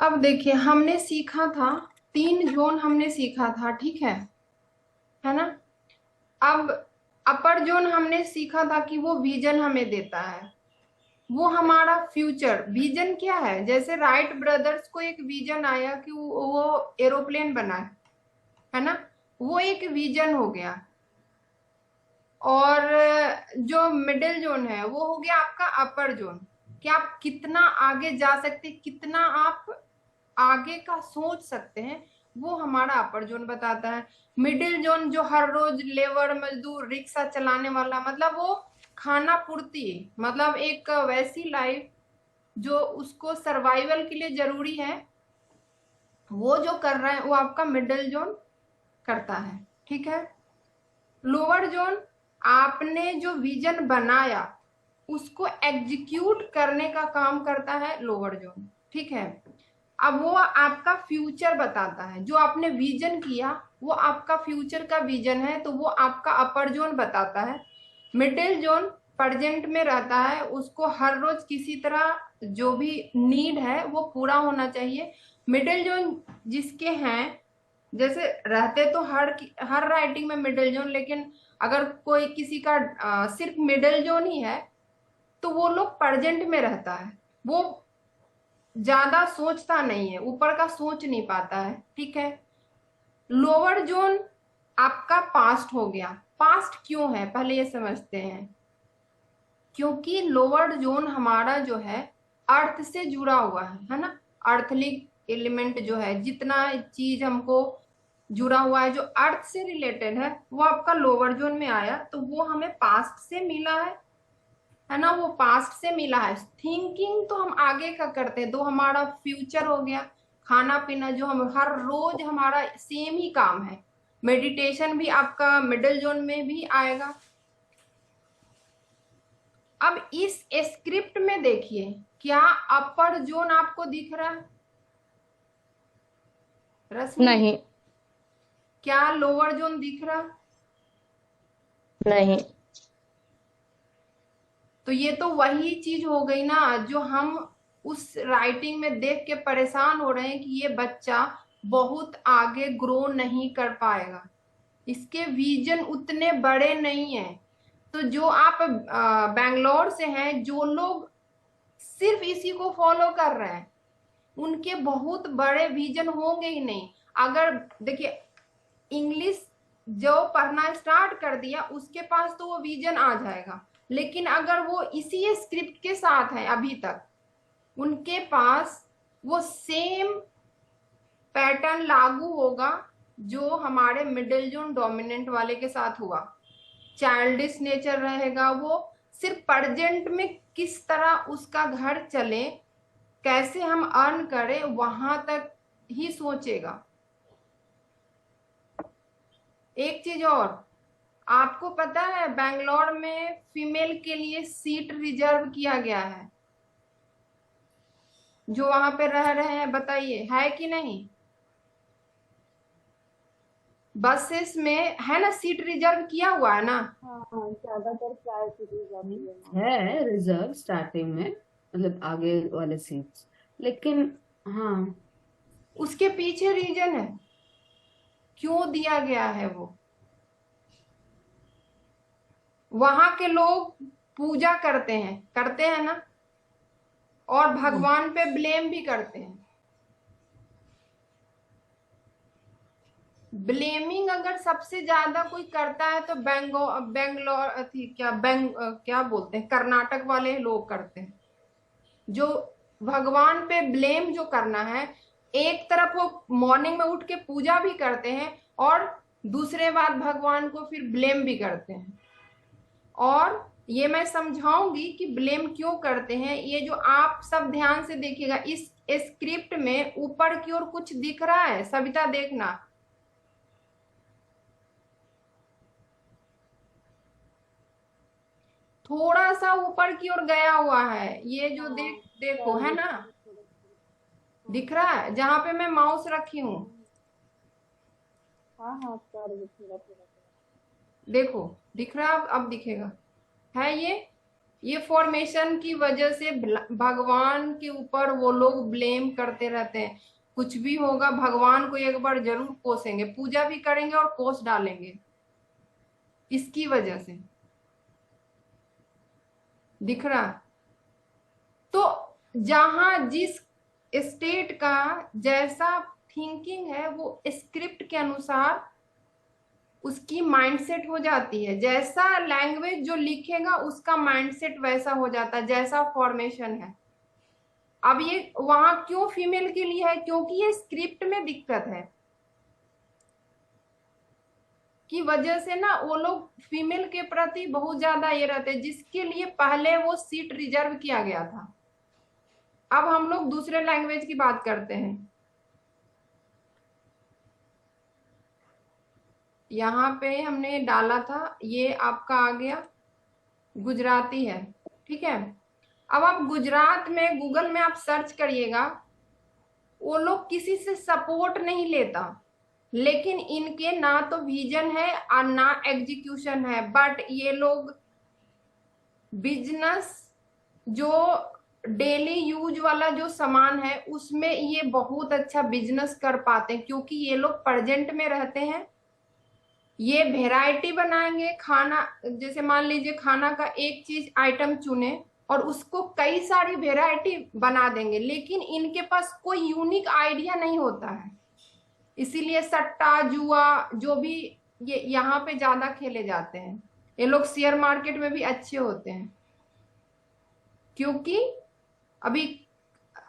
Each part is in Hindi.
अब देखिए, हमने सीखा था, 3 जोन हमने सीखा था, ठीक है ना। अब अपर जोन हमने सीखा था कि वो विजन हमें देता है, वो हमारा फ्यूचर विजन क्या है। जैसे राइट ब्रदर्स को एक विजन आया कि वो एरोप्लेन बनाए, है ना, वो एक विजन हो गया। और जो मिडिल जोन है वो हो गया आपका अपर जोन, कि आप कितना आगे जा सकते, कितना आप आगे का सोच सकते हैं, वो हमारा अपर जोन बताता है। मिडिल जोन जो हर रोज लेबर मजदूर रिक्शा चलाने वाला, मतलब वो खाना पूर्ति, मतलब एक वैसी लाइफ जो उसको सर्वाइवल के लिए जरूरी है, वो जो कर रहा है वो आपका मिडिल जोन करता है, ठीक है। लोअर जोन, आपने जो विजन बनाया उसको एग्जीक्यूट करने का काम करता है लोअर जोन, ठीक है। अब वो आपका फ्यूचर बताता है, जो आपने विजन किया वो आपका फ्यूचर का विजन है, तो वो आपका अपर जोन बताता है। मिडिल जोन प्रेजेंट में रहता है, उसको हर रोज किसी तरह जो भी नीड है वो पूरा होना चाहिए। मिडिल जोन जिसके हैं, जैसे रहते तो हर राइटिंग में मिडिल जोन, लेकिन अगर कोई किसी का सिर्फ मिडिल जोन ही है तो वो लोग प्रेजेंट में रहता है, वो ज्यादा सोचता नहीं है, ऊपर का सोच नहीं पाता है, ठीक है। लोअर जोन आपका पास्ट हो गया। पास्ट क्यों है पहले ये समझते हैं। क्योंकि लोअर जोन हमारा जो है अर्थ से जुड़ा हुआ है ना। अर्थली एलिमेंट जो है, जितना चीज हमको जुड़ा हुआ है जो अर्थ से रिलेटेड है, वो आपका लोअर जोन में आया, तो वो हमें पास्ट से मिला है ना, वो पास्ट से मिला है। थिंकिंग तो हम आगे का करते हैं, तो हमारा फ्यूचर हो गया। खाना पीना जो हम हर रोज हमारा सेम ही काम है। मेडिटेशन भी आपका मिडिल जोन में भी आएगा। अब इस स्क्रिप्ट में देखिए, क्या अपर जोन आपको दिख रहा है रश्मि? नहीं। क्या लोअर जोन दिख रहा? नहीं। तो ये तो वही चीज हो गई ना, जो हम उस राइटिंग में देख के परेशान हो रहे हैं कि ये बच्चा बहुत आगे ग्रो नहीं कर पाएगा, इसके विजन उतने बड़े नहीं है। तो जो आप बैंगलोर से हैं, जो लोग सिर्फ इसी को फॉलो कर रहे हैं, उनके बहुत बड़े विजन होंगे ही नहीं। अगर देखिए, इंग्लिश जो पढ़ना स्टार्ट कर दिया उसके पास तो वो विजन आ जाएगा, लेकिन अगर वो इसी स्क्रिप्ट के साथ है अभी तक, उनके पास वो सेम पैटर्न लागू होगा जो हमारे मिडिल जोन डोमिनेंट वाले के साथ हुआ। चाइल्डिश नेचर रहेगा, वो सिर्फ प्रेजेंट में किस तरह उसका घर चले, कैसे हम अर्न करें, वहां तक ही सोचेगा। एक चीज और, आपको पता है बैंगलोर में फीमेल के लिए सीट रिजर्व किया गया है, जो वहां पे रह रहे हैं, बताइए है कि नहीं। बसेस में है ना, सीट रिजर्व किया हुआ है ना। हाँ, ज्यादातर प्रायर सिटीज आती है रिजर्व स्टार्टिंग में, मतलब आगे वाले सीट्स। लेकिन हाँ। उसके पीछे रीजन है क्यों दिया गया है वो। वहां के लोग पूजा करते हैं ना, और भगवान पे ब्लेम भी करते हैं। ब्लेमिंग अगर सबसे ज्यादा कोई करता है तो बेंगलोर थी क्या, क्या बोलते हैं, कर्नाटक वाले लोग करते हैं। जो भगवान पे ब्लेम जो करना है, एक तरफ वो मॉर्निंग में उठ के पूजा भी करते हैं, और दूसरे बात भगवान को फिर ब्लेम भी करते हैं। और ये मैं समझाऊंगी कि ब्लेम क्यों करते हैं। ये जो आप सब ध्यान से देखिएगा, इस स्क्रिप्ट में ऊपर की ओर कुछ दिख रहा है, सविता देखना। थोड़ा सा ऊपर की ओर गया हुआ है, ये जो हाँ, देखो है चार्ली ना, थोड़ा सा। हाँ। दिख रहा है जहां पे मैं माउस रखी हूँ। हाँ हाँ, थोड़ा थोड़ा। देखो, दिख रहा है, अब दिखेगा, है ये। ये फॉर्मेशन की वजह से भगवान के ऊपर वो लोग ब्लेम करते रहते हैं। कुछ भी होगा भगवान को एक बार जरूर कोसेंगे, पूजा भी करेंगे और कोस डालेंगे इसकी वजह से। दिख रहा? तो जहां जिस स्टेट का जैसा थिंकिंग है वो स्क्रिप्ट के अनुसार उसकी माइंडसेट हो जाती है। जैसा लैंग्वेज जो लिखेगा उसका माइंडसेट वैसा हो जाता है, जैसा फॉर्मेशन है। अब ये वहां क्यों फीमेल के लिए है? क्योंकि ये स्क्रिप्ट में दिक्कत है की वजह से ना वो लोग फीमेल के प्रति बहुत ज्यादा ये रहते हैं, जिसके लिए पहले वो सीट रिजर्व किया गया था। अब हम लोग दूसरे लैंग्वेज की बात करते हैं। यहाँ पे हमने डाला था, ये आपका आ गया गुजराती है, ठीक है। अब आप गुजरात में गूगल में आप सर्च करिएगा, वो लोग किसी से सपोर्ट नहीं लेता, लेकिन इनके ना तो विजन है और ना एग्जीक्यूशन है। बट ये लोग बिजनेस जो डेली यूज वाला जो सामान है उसमें ये बहुत अच्छा बिजनेस कर पाते हैं, क्योंकि ये लोग प्रेजेंट में रहते हैं। ये वेराइटी बनाएंगे खाना, जैसे मान लीजिए खाना का एक चीज आइटम चुने और उसको कई सारी वेराइटी बना देंगे, लेकिन इनके पास कोई यूनिक आइडिया नहीं होता है। इसीलिए सट्टा जुआ जो भी ये यहाँ पे ज्यादा खेले जाते हैं। ये लोग शेयर मार्केट में भी अच्छे होते हैं, क्योंकि अभी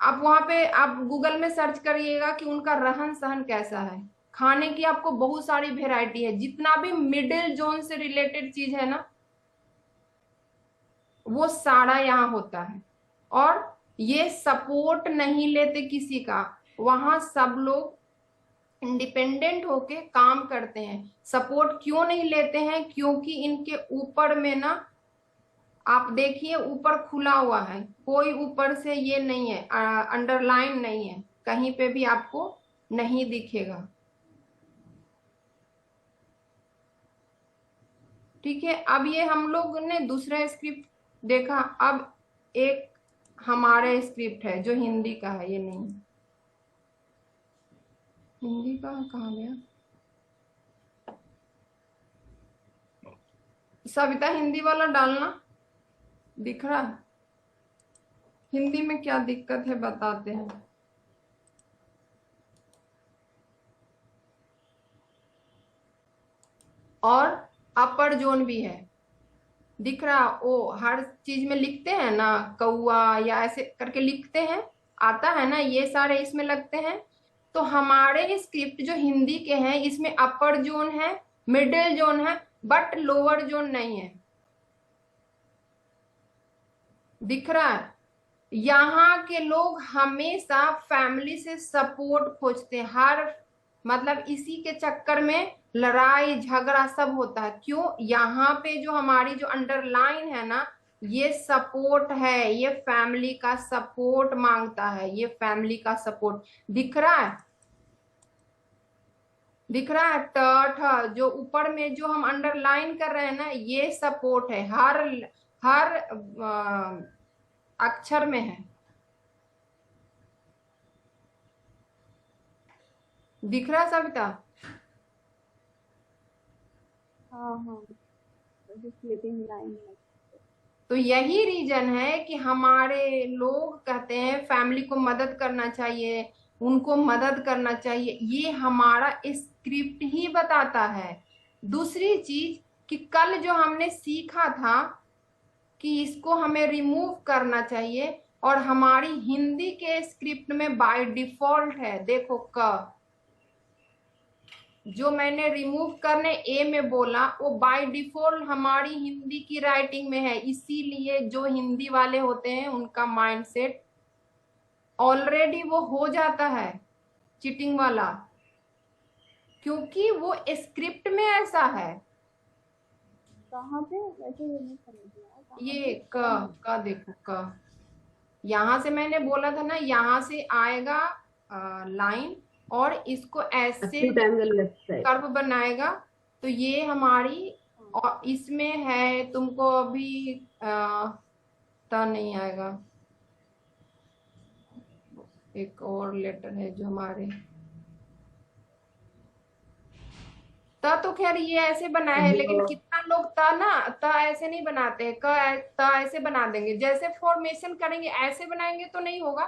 आप वहां पे आप गूगल में सर्च करिएगा कि उनका रहन सहन कैसा है। खाने की आपको बहुत सारी वेराइटी है, जितना भी मिडिल जोन से रिलेटेड चीज है ना वो सारा यहाँ होता है। और ये सपोर्ट नहीं लेते किसी का, वहां सब लोग इंडिपेंडेंट होके काम करते हैं। सपोर्ट क्यों नहीं लेते हैं? क्योंकि इनके ऊपर में ना आप देखिए ऊपर खुला हुआ है, कोई ऊपर से ये नहीं है, अंडरलाइन नहीं है, कहीं पे भी आपको नहीं दिखेगा। ठीक है। अब ये हम लोग ने दूसरा स्क्रिप्ट देखा, अब एक हमारे स्क्रिप्ट है जो हिंदी का है। ये नहीं, हिंदी का कहाँ गया? सविता हिंदी वाला डालना, दिख रहा है? हिंदी में क्या दिक्कत है बताते हैं। और अपर जोन भी है, दिख रहा? वो हर चीज में लिखते हैं ना, कौआ या ऐसे करके लिखते हैं, आता है ना, ये सारे इसमें लगते हैं। तो हमारे स्क्रिप्ट जो हिंदी के हैं इसमें अपर जोन है, मिडिल जोन है, बट लोअर जोन नहीं है। दिख रहा है? यहाँ के लोग हमेशा फैमिली से सपोर्ट खोजते हैं, हर मतलब इसी के चक्कर में लड़ाई झगड़ा सब होता है। क्यों? यहाँ पे जो हमारी जो अंडरलाइन है ना, ये सपोर्ट है, ये फैमिली का सपोर्ट मांगता है, ये फैमिली का सपोर्ट। दिख रहा है? दिख रहा है? ट जो ऊपर में जो हम अंडरलाइन कर रहे हैं ना, ये सपोर्ट है, हर हर अक्षर में है। दिख रहा है सविता? हाँ हाँ, स्लीपिंग लाइन। तो यही रीजन है कि हमारे लोग कहते हैं फैमिली को मदद करना चाहिए, उनको मदद करना चाहिए। ये हमारा स्क्रिप्ट ही बताता है। दूसरी चीज कि कल जो हमने सीखा था कि इसको हमें रिमूव करना चाहिए, और हमारी हिंदी के स्क्रिप्ट में बाय डिफॉल्ट है, देखो क जो मैंने रिमूव करने ए में बोला वो बाय डिफॉल्ट हमारी हिंदी की राइटिंग में है। इसीलिए जो हिंदी वाले होते हैं उनका माइंडसेट ऑलरेडी वो हो जाता है चीटिंग वाला, क्योंकि वो स्क्रिप्ट में ऐसा है। कहाँ पे वैसे ये नहीं समझ ये क देखो क, यहाँ से मैंने बोला था ना, यहाँ से आएगा लाइन और इसको ऐसे कर्व बनाएगा, तो ये हमारी, और इसमें है तुमको अभी त नहीं आएगा। एक और लेटर है जो हमारे त, तो खैर ये ऐसे बना है, लेकिन ब कितना लोग त ना, त ऐसे नहीं बनाते हैं, त ऐसे बना देंगे, जैसे फॉर्मेशन करेंगे ऐसे बनाएंगे तो नहीं होगा,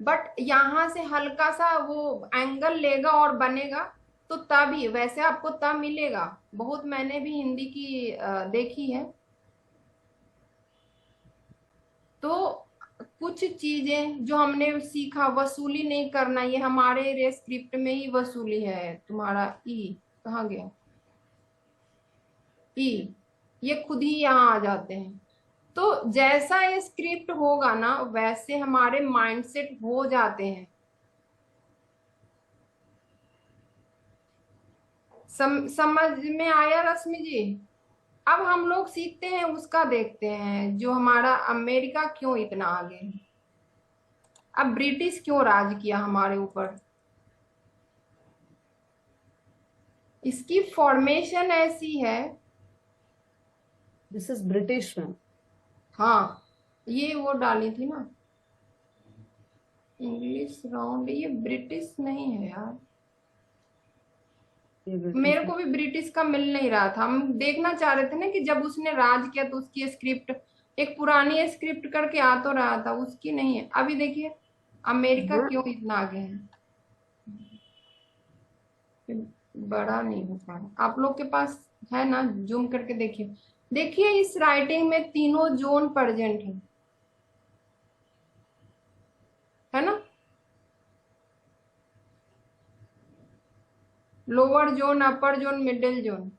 बट यहां से हल्का सा वो एंगल लेगा और बनेगा, तो तभी वैसे आपको त मिलेगा। बहुत मैंने भी हिंदी की देखी है। तो कुछ चीजें जो हमने सीखा, वसूली नहीं करना, ये हमारे स्क्रिप्ट में ही वसूली है। तुम्हारा ई कहाँ गया, ई, ये खुद ही यहाँ आ जाते हैं। तो जैसा ये स्क्रिप्ट होगा ना, वैसे हमारे माइंडसेट हो जाते हैं। समझ में आया रश्मि जी? अब हम लोग सीखते हैं, उसका देखते हैं जो हमारा अमेरिका क्यों इतना आगे है। अब ब्रिटिश क्यों राज किया हमारे ऊपर, इसकी फॉर्मेशन ऐसी है। This is British ma'am. हाँ, ये वो डाली थी ना इंग्लिश राउंड, ये ब्रिटिश नहीं है यार। ये मेरे ब्रिटिश को भी ब्रिटिश का मिल नहीं रहा था। हम देखना चाह रहे थे ना कि जब उसने राज किया तो उसकी स्क्रिप्ट, एक पुरानी स्क्रिप्ट करके आ तो रहा था, उसकी नहीं है। अभी देखिए अमेरिका हाँ, क्यों इतना आगे है। बड़ा नहीं हो पा रहा, आप लोग के पास है ना, जूम करके देखिए। देखिए इस राइटिंग में तीनों जोन प्रेजेंट है ना, लोअर जोन, अपर जोन, मिडिल जोन।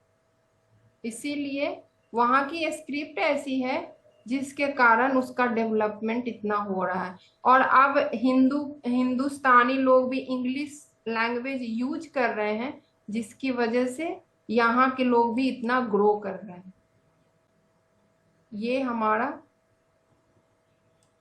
इसीलिए वहां की स्क्रिप्ट ऐसी है जिसके कारण उसका डेवलपमेंट इतना हो रहा है। और अब हिंदुस्तानी लोग भी इंग्लिश लैंग्वेज यूज कर रहे हैं, जिसकी वजह से यहाँ के लोग भी इतना ग्रो कर रहे हैं। ये हमारा